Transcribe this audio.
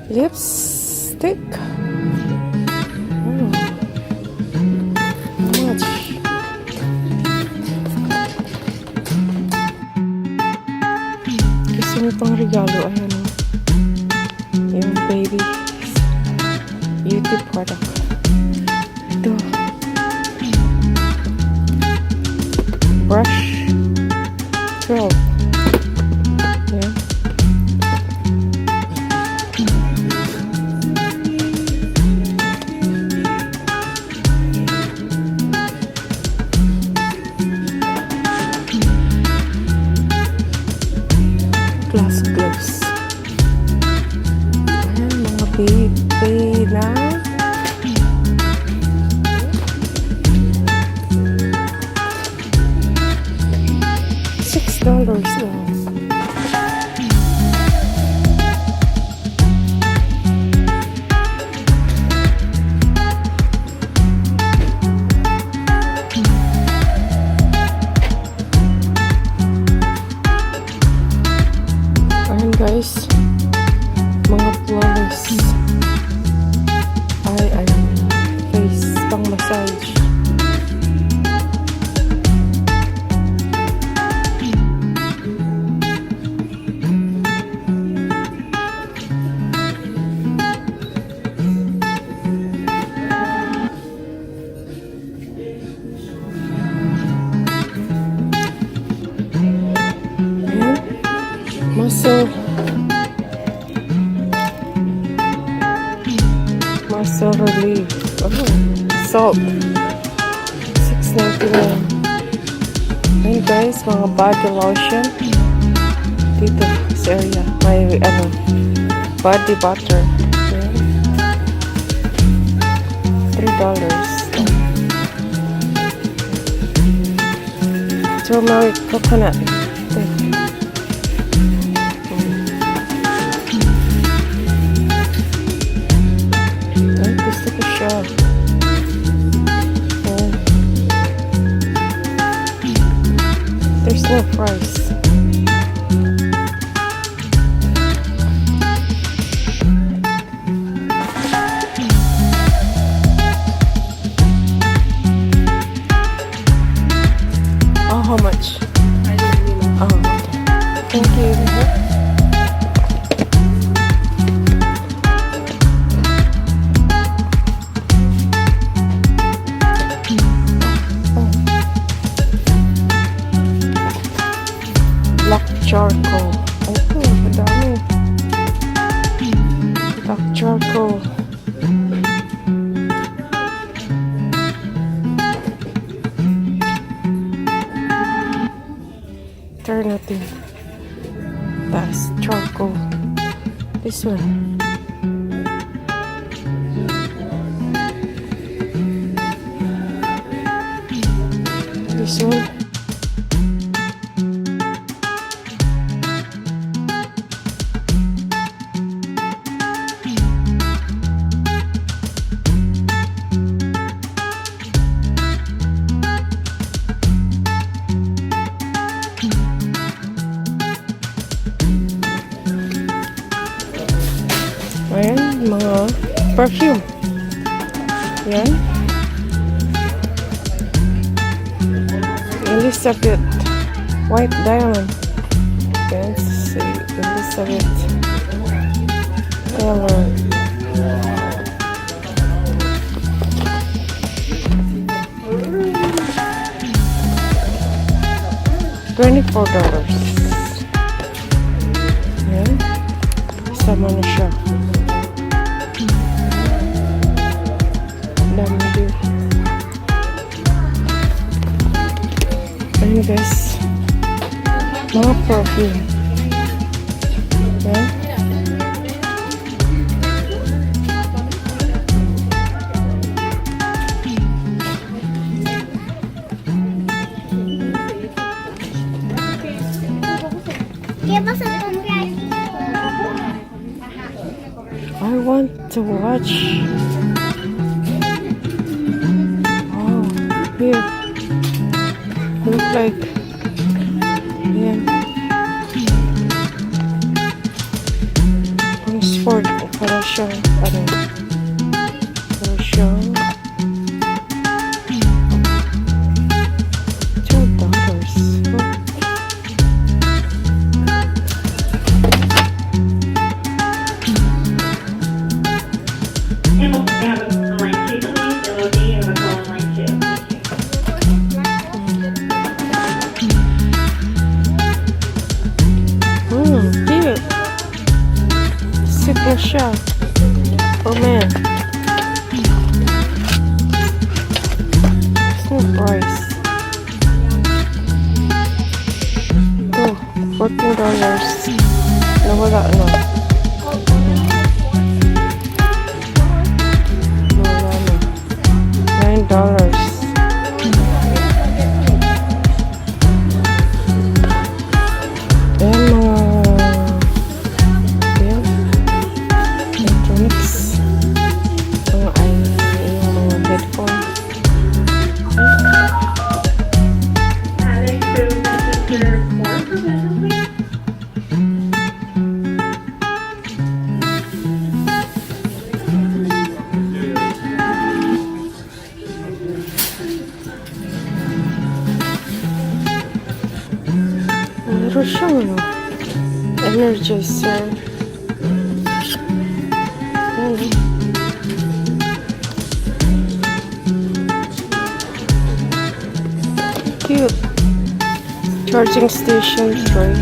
Lipstick. Oh. Much. Gusto mo pang regalo. Ayan o. Yung baby beauty product. Ito. Brush. 12. Ayan. Glass gloves. Ayan, mga baby na $6 lang. Ayan guys, mga flowers ay face pang massage. Muscle relief. Oh, salt. $6.99. Ayan guys, mga body lotion. Dito sa area. May body butter. Ayan. $3. Turmeric coconut. There's no price. Oh, how much? I don't really know. Oh, okay. Thank you. Charcoal. Oh, madami. Black charcoal. Alternative. That's charcoal. This one. This one. Ayan, mga perfume. Ayan. Elizabeth White Diamond. Ayan, si Elizabeth Taylor. $24. Ayan. Sama na siya. Dami din. Ayan guys. Mga perfume. Ayan. I want to watch. Oh, here. Look like. Yeah. Pang sport pala siyang, ano, meron siyang $12. And we'll have a line 2, please. LOD, and we'll call on line 2. Cute. Sit na siya. Oh man. It's no price. Oh, $14. Nawala na. Nawala na. $9. Ayan mga ayan, electronics. Mga yung mga headphone. Alex, so Mr. Moore, professional, please. Meron siyang ano, energizer. Ayan. Cute. Charging station tray.